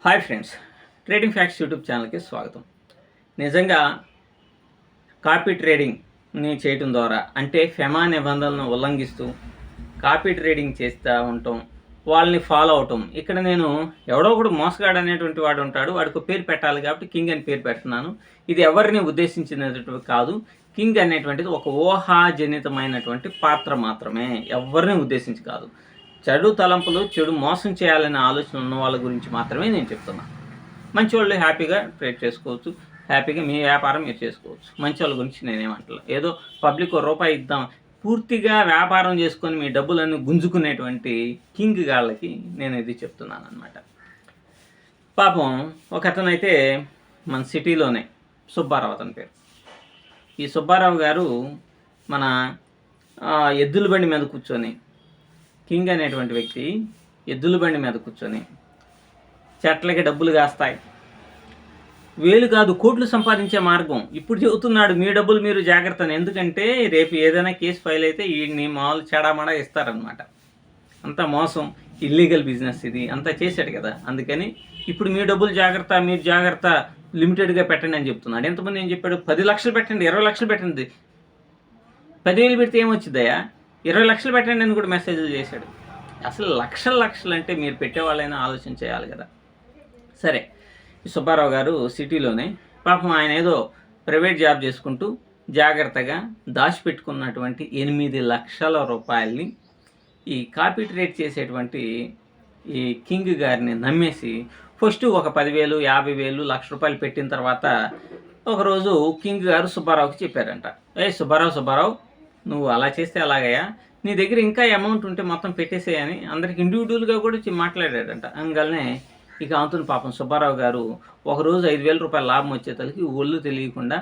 Hi friends, trading facts YouTube ఛానల్కి స్వాగతం. నిజంగా కాపీ ట్రేడింగ్ని చేయటం ద్వారా అంటే ఫెమా నిబంధనలను ఉల్లంఘిస్తూ కాపీ ట్రేడింగ్ చేస్తూ ఉండటం, వాళ్ళని ఫాలో అవటం. ఇక్కడ నేను ఎవడో ఒకడు మోసగాడు అనేటువంటి వాడు ఉంటాడు, వాడికి పేరు పెట్టాలి కాబట్టి కింగ్ అని పేరు పెడుతున్నాను. ఇది ఎవరిని ఉద్దేశించినటువంటి కాదు. కింగ్ అనేటువంటిది ఒక ఊహాజనితమైనటువంటి పాత్ర మాత్రమే, ఎవరిని ఉద్దేశించి కాదు. చెడు తలంపులు, చెడు మోసం చేయాలనే ఆలోచన ఉన్న వాళ్ళ గురించి మాత్రమే నేను చెప్తున్నాను. మంచి వాళ్ళు హ్యాపీగా ట్రేడ్ చేసుకోవచ్చు, హ్యాపీగా మీ వ్యాపారం మీరు చేసుకోవచ్చు. మంచి వాళ్ళ గురించి నేనేమంటలేదు. ఏదో పబ్లిక్ రూపాయి ఇద్దాం పూర్తిగా వ్యాపారం చేసుకొని మీ డబ్బులన్నీ గుంజుకునేటువంటి కింగ్ గాళ్ళకి నేను ఇది చెప్తున్నాను అనమాట. పాపం ఒక అతనైతే మన సిటీలోనే సుబ్బారావు అతని పేరు. ఈ సుబ్బారావు గారు మన ఎద్దుల బండి మీద కూర్చొని, కింగ్ అనేటువంటి వ్యక్తి ఎద్దుల బండి మీద కూర్చొని చెట్లకి డబ్బులు కాస్తాయి, వేలు కాదు కోట్లు సంపాదించే మార్గం ఇప్పుడు చెబుతున్నాడు. మీ డబ్బులు మీరు జాగ్రత్త, ఎందుకంటే రేపు ఏదైనా కేసు ఫైల్ అయితే వీడిని మామూలు చెడామడా ఇస్తారనమాట. అంతా మోసం, ఇల్లీగల్ బిజినెస్ ఇది అంతా చేశాడు కదా. అందుకని ఇప్పుడు మీ డబ్బులు జాగ్రత్త, మీరు జాగ్రత్త, లిమిటెడ్గా పెట్టండి అని చెప్తున్నాడు. ఎంతమంది ఏం చెప్పాడు? 10 లక్షలు పెట్టండి, 20 లక్షలు పెట్టండి. 10,000 పెడితే ఏమొచ్చిందయ్యా, 20 లక్షలు పెట్టండి అని కూడా మెసేజ్లు చేశాడు. అసలు లక్షలు అంటే మీరు పెట్టేవాళ్ళైనా ఆలోచన చేయాలి కదా. సరే, ఈ సుబ్బారావు గారు సిటీలోనే పాపం ఆయన ఏదో ప్రైవేట్ జాబ్ చేసుకుంటూ జాగ్రత్తగా దాచిపెట్టుకున్నటువంటి 8 లక్షల రూపాయలని ఈ కాపీ ట్రేడ్ చేసేటువంటి ఈ కింగ్ గారిని నమ్మేసి ఫస్ట్ ఒక 10,000, 50,000, ₹1,00,000 పెట్టిన తర్వాత ఒకరోజు కింగ్ గారు సుబ్బారావుకి చెప్పారంట, సుబ్బారావు నువ్వు అలా చేస్తే అలాగయ్యా, నీ దగ్గర ఇంకా అమౌంట్ ఉంటే మొత్తం పెట్టేసేయని అందరికి ఇండివిజువల్గా కూడా మాట్లాడాడంట. అందువల్లనే ఇక అవుతున్న పాపం సుబ్బారావు గారు ఒకరోజు ₹5,000 లాభం వచ్చేతలకి ఒళ్ళు తెలియకుండా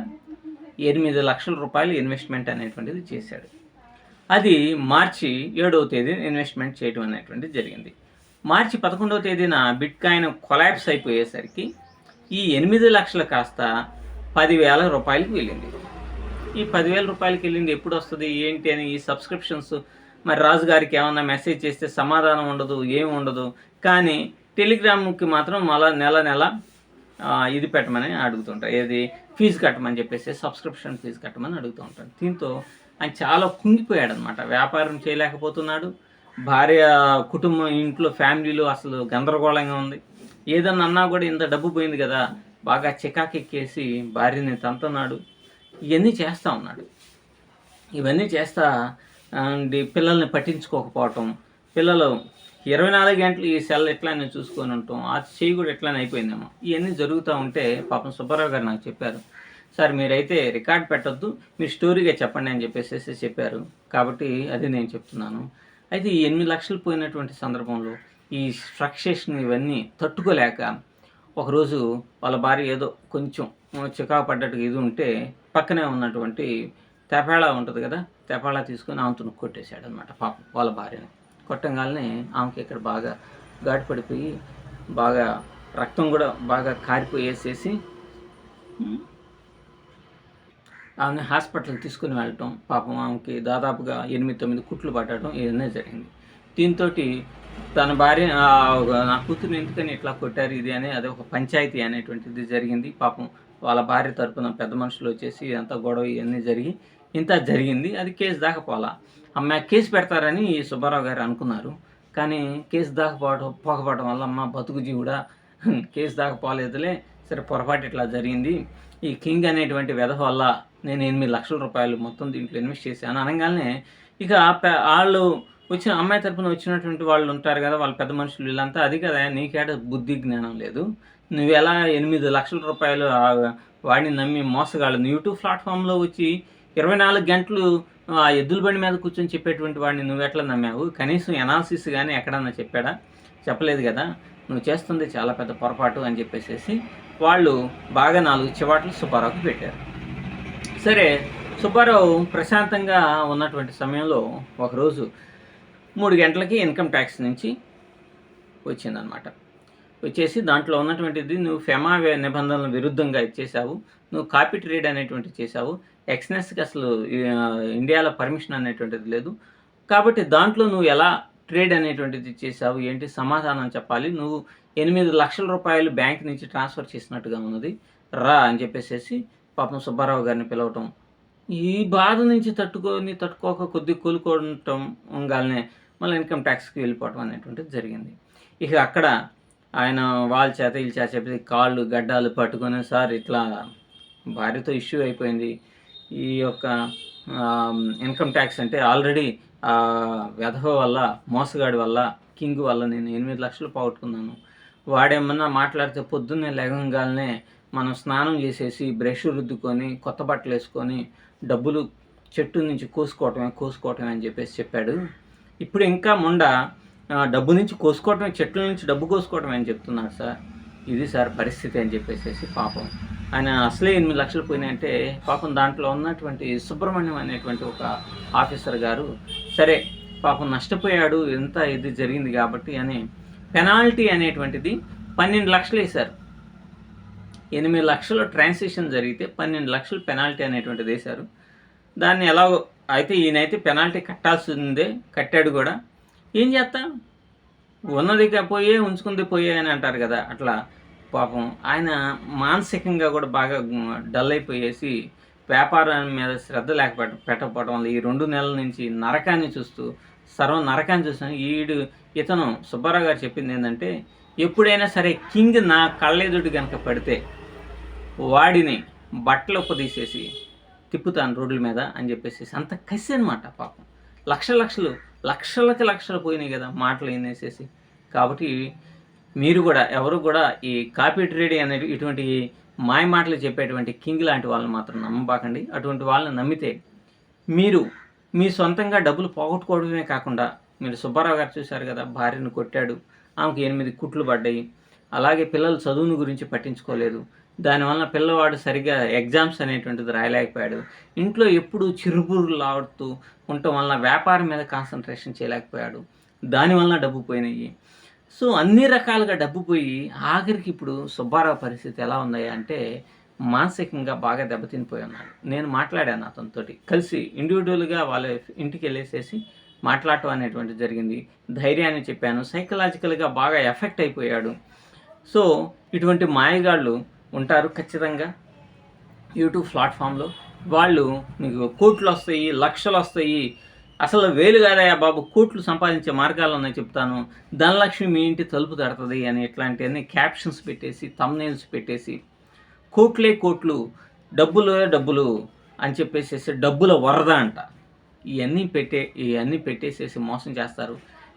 8 లక్షల రూపాయలు ఇన్వెస్ట్మెంట్ అనేటువంటిది చేశాడు. అది మార్చి 7వ తేదీన ఇన్వెస్ట్మెంట్ చేయడం అనేటువంటిది జరిగింది. మార్చి 11వ తేదీన బిట్ కాయిన్ కొలాప్స్ అయిపోయేసరికి ఈ 8 లక్షలు కాస్త 10,000 రూపాయలకి వెళ్ళింది. ఈ 10,000 రూపాయలకి వెళ్ళింది ఎప్పుడు వస్తుంది ఏంటి అని ఈ సబ్స్క్రిప్షన్స్, మరి రాజుగారికి ఏమన్నా మెసేజ్ చేస్తే సమాధానం ఉండదు, ఏమి ఉండదు. కానీ టెలిగ్రామ్కి మాత్రం మళ్ళీ నెల ఇది పెట్టమని అడుగుతుంటారు, ఏది ఫీజు కట్టమని చెప్పేసి సబ్స్క్రిప్షన్ ఫీజు కట్టమని అడుగుతూ ఉంటాడు. దీంతో ఆయన చాలా కుంగిపోయాడు అనమాట. వ్యాపారం చేయలేకపోతున్నాడు, భార్య కుటుంబం, ఇంట్లో ఫ్యామిలీలో అసలు గందరగోళంగా ఉంది. ఏదన్నా అన్నా కూడా ఇంత డబ్బు పోయింది కదా, బాగా చికాకెక్కేసి భార్యని తంతున్నాడు. ఇవన్నీ చేస్తూ ఉన్నాడు. ఇవన్నీ చేస్తా పిల్లల్ని పట్టించుకోకపోవటం, పిల్లలు 24 గంటలు ఈ సెల్ ఎట్లానే చూసుకొని ఉంటాం, ఆ చెయ్యి కూడా ఎట్లానే అయిపోయిందేమో. ఇవన్నీ జరుగుతూ ఉంటే పాపం సుబ్బారావు గారు నాకు చెప్పారు, సార్ మీరైతే రికార్డ్ పెట్టొద్దు, మీరు స్టోరీగా చెప్పండి అని చెప్పేసి చెప్పారు. కాబట్టి అది నేను చెప్తున్నాను. అయితే ఈ 8 లక్షలు పోయినటువంటి సందర్భంలో ఈ ఫ్రస్ట్రేషన్ ఇవన్నీ తట్టుకోలేక ఒకరోజు వాళ్ళ భార్య ఏదో కొంచెం చికాకు పడ్డట్టుగా ఇది ఉంటే పక్కనే ఉన్నటువంటి తెపాళా ఉంటుంది కదా, తెపాళా తీసుకొని ఆమెతో కొట్టేశాడు అనమాట పాపం వాళ్ళ భార్యని. కొట్టంగానే ఆమెకి ఇక్కడ బాగా ఘాటు పడిపోయి బాగా రక్తం కూడా బాగా కారిపోయేసేసి ఆమెని హాస్పిటల్కి తీసుకుని వెళ్ళటం, పాపం ఆమెకి దాదాపుగా 8-9 కుట్లు పట్టడం ఇవన్నీ జరిగింది. దీంతో తన భార్య నా కూతురు ఎందుకని ఇట్లా కొట్టారు ఇది అని అదే ఒక పంచాయతీ అనేటువంటిది జరిగింది. పాపం వాళ్ళ భార్య తరపున పెద్ద మనుషులు వచ్చేసి ఇదంతా గొడవ ఇవన్నీ ఇంత జరిగింది. అది కేసు దాకా పోలా. అమ్మాయి కేసు పెడతారని ఈ సుబ్బారావు గారు అనుకున్నారు. కానీ కేసు దాకా పోకపోవడం వల్ల అమ్మ బతుకు జీవుడా, కేసు దాకా పోలేదులే, సరే పొరపాటు ఇట్లా జరిగింది, ఈ కింగ్ అనేటువంటి వెధవ వల్ల నేను 8 లక్షల రూపాయలు మొత్తం దీంట్లో ఇన్వెస్ట్ చేశాను అనగానే ఇక వాళ్ళు వచ్చిన అమ్మాయి తరపున వచ్చినటువంటి వాళ్ళు ఉంటారు కదా, వాళ్ళ పెద్ద మనుషులు వీళ్ళంతా, అది కదా నీకేట బుద్ధి జ్ఞానం లేదు, నువ్వు ఎలా 8 లక్షల రూపాయలు వాడిని నమ్మి మోసగాళ్ళు, నువ్వు యూట్యూబ్ ప్లాట్ఫామ్లో వచ్చి 24 గంటలు ఎద్దుల బండి మీద కూర్చొని చెప్పేటువంటి వాడిని నువ్వు ఎట్లా నమ్మావు? కనీసం ఎనాలిసిస్ కానీ ఎక్కడన్నా చెప్పాడా? చెప్పలేదు కదా, నువ్వు చేస్తుంది చాలా పెద్ద పొరపాటు అని చెప్పేసి వాళ్ళు బాగా 4 చివాట్లు సుబ్బారావుకి పెట్టారు. సరే, సుబ్బారావు ప్రశాంతంగా ఉన్నటువంటి సమయంలో ఒకరోజు 3 గంటలకి ఇన్కమ్ ట్యాక్స్ నుంచి వచ్చిందనమాట. వచ్చేసి దాంట్లో ఉన్నటువంటిది, నువ్వు ఫెమా నిబంధనల విరుద్ధంగా ఇచ్చేసావు, నువ్వు కాపీ ట్రేడ్ అనేటువంటిది చేశావు, ఎక్స్నెస్కి అసలు ఇండియాలో పర్మిషన్ అనేటువంటిది లేదు, కాబట్టి దాంట్లో నువ్వు ఎలా ట్రేడ్ అనేటువంటిది చేసావు, ఏంటి సమాధానం చెప్పాలి, నువ్వు 8 లక్షల రూపాయలు బ్యాంక్ నుంచి ట్రాన్స్ఫర్ చేసినట్టుగా ఉన్నది, రా అని చెప్పేసేసి పాపం సుబ్బారావు గారిని పిలవటం. ఈ బాధ నుంచి తట్టుకోక కొద్దిగా కోలుకోవటం ఉంగాలనే మళ్ళీ ఇన్కమ్ ట్యాక్స్కి వెళ్ళిపోవటం అనేటువంటిది జరిగింది. ఇక అక్కడ ఆయన వాళ్ళ చేత వీళ్ళ చేత చెప్పి కాళ్ళు గడ్డాలు పట్టుకొని, సార్ ఇట్లా భార్యతో ఇష్యూ అయిపోయింది, ఈ యొక్క ఇన్కమ్ ట్యాక్స్ అంటే ఆల్రెడీ వెధవ వల్ల, మోసగాడి వల్ల, కింగ్ వల్ల నేను 8 లక్షలు పోగొట్టుకున్నాను. వాడేమన్నా మాట్లాడితే పొద్దున్నే లేవగానే మనం స్నానం చేసేసి బ్రష్ రుద్దుకొని కొత్త బట్టలు వేసుకొని డబ్బులు చెట్టు నుంచి కోసుకోవటమే అని చెప్పేసి చెప్పాడు. ఇప్పుడు ఇంకా డబ్బు నుంచి కోసుకోవటమే, చెట్ల నుంచి డబ్బు కోసుకోవటమే అని చెప్తున్నాడు సార్. ఇది సార్ పరిస్థితి అని చెప్పేసి పాపం ఆయన అసలే 8 లక్షలు పోయినాయంటే పాపం దాంట్లో ఉన్నటువంటి సుబ్రహ్మణ్యం అనేటువంటి ఒక ఆఫీసర్ గారు, సరే పాపం నష్టపోయాడు, ఎంత ఇది జరిగింది కాబట్టి అని పెనాల్టీ అనేటువంటిది 12 లక్షలు వేశారు. 8 లక్షల ట్రాన్సాక్షన్ జరిగితే 12 లక్షలు పెనాల్టీ అనేటువంటిది వేశారు. దాన్ని ఎలాగో అయితే ఈయనైతే పెనాల్టీ కట్టాల్సిందే, కట్టాడు కూడా. ఏం చేస్తాం, ఉన్నది ఉంచుకుంది పోయే అని అంటారు కదా, అట్లా పాపం ఆయన మానసికంగా కూడా బాగా డల్ అయిపోయేసి వ్యాపారం మీద శ్రద్ధ పెట్టకపోవడం వల్ల ఈ 2 నెలల నుంచి నరకాన్ని చూస్తూ చూస్తాను. ఇతను సుబ్బారావు గారు చెప్పింది ఏంటంటే, ఎప్పుడైనా సరే కింగ్ నా కళ్ళెదుడు కనుక పడితే వాడిని బట్టలు తీసేసి తిప్పుతాను రోడ్ల మీద అని చెప్పేసి అంత కసి అనమాట. పాపం లక్షలు పోయినాయి కదా మాటలు వినేసేసి. కాబట్టి మీరు కూడా ఎవరు కూడా ఈ కాపీ ట్రేడింగ్ అనేది ఇటువంటి మాయ మాటలు చెప్పేటువంటి కింగ్ లాంటి వాళ్ళని మాత్రం నమ్మబాకండి. అటువంటి వాళ్ళని నమ్మితే మీరు మీ సొంతంగా డబ్బులు పోగొట్టుకోవడమే కాకుండా, మీరు సుబ్బారావు గారు చూశారు కదా, భార్యను కొట్టాడు, ఆమెకు 8 కుట్లు పడ్డాయి. అలాగే పిల్లల చదువుని గురించి పట్టించుకోలేదు, దానివల్ల పిల్లవాడు సరిగ్గా ఎగ్జామ్స్ అనేటువంటిది రాయలేకపోయాడు. ఇంట్లో ఎప్పుడు చిరుబురులు ఆడుతూ ఉండటం వల్ల వ్యాపారం మీద కాన్సన్ట్రేషన్ చేయలేకపోయాడు, దానివల్ల డబ్బు పోయినాయి. సో అన్ని రకాలుగా డబ్బు పోయి ఆఖరికి ఇప్పుడు సుబ్బారావు పరిస్థితి ఎలా ఉంది అంటే మానసికంగా బాగా దెబ్బతినిపోయి ఉన్నాడు. నేను మాట్లాడాను అతనితోటి, కలిసి ఇండివిజువల్గా వాళ్ళ ఇంటికి వెళ్ళేసేసి మాట్లాడటం అనేటువంటిది జరిగింది. ధైర్యాన్ని చెప్పాను. సైకలాజికల్గా బాగా ఎఫెక్ట్ అయిపోయాడు. సో ఇటువంటి మాయగాళ్ళు ఉంటారు ఖచ్చితంగా యూట్యూబ్ ప్లాట్ఫామ్లో. వాళ్ళు మీకు కోట్లు వస్తాయి, లక్షలు వస్తాయి, అసలు వేలు కాదయా బాబు, కోట్లు సంపాదించే మార్గాలు ఉన్నాయి చెప్తాను, ధనలక్ష్మి మీ ఇంటి తలుపు తడుతుంది అని ఇట్లాంటివన్నీ క్యాప్షన్స్ పెట్టేసి, థంబ్నెయిల్స్ పెట్టేసి, కోట్లు డబ్బులు అని చెప్పేసి డబ్బుల వరద అంట, ఇవన్నీ పెట్టేసేసి మోసం చేస్తారు.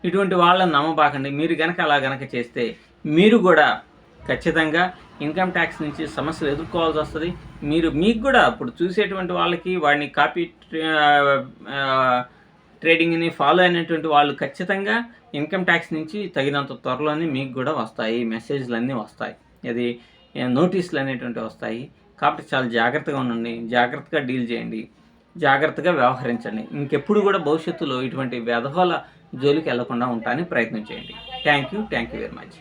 ఇటువంటి వాళ్ళని నమ్మబాకండి. మీరు అలా చేస్తే మీరు కూడా ఖచ్చితంగా ఇన్కమ్ ట్యాక్స్ నుంచి సమస్యలు ఎదుర్కోవాల్సి వస్తుంది. మీకు కూడా ఇప్పుడు చూసేటువంటి వాళ్ళకి, వాడిని కాపీ ట్రేడింగ్ని ఫాలో అయినటువంటి వాళ్ళు ఖచ్చితంగా ఇన్కమ్ ట్యాక్స్ నుంచి తగినంత త్వరలోనే మీకు కూడా వస్తాయి, మెసేజ్లు అన్నీ వస్తాయి, అది నోటీసులు అనేటువంటివి వస్తాయి. కాబట్టి చాలా జాగ్రత్తగా ఉండండి, జాగ్రత్తగా డీల్ చేయండి, జాగ్రత్తగా వ్యవహరించండి. ఇంకెప్పుడు కూడా భవిష్యత్తులో ఇటువంటి వ్యధవాల జోలికి వెళ్లకుండా ఉండడానికి ప్రయత్నం చేయండి. Thank you very much.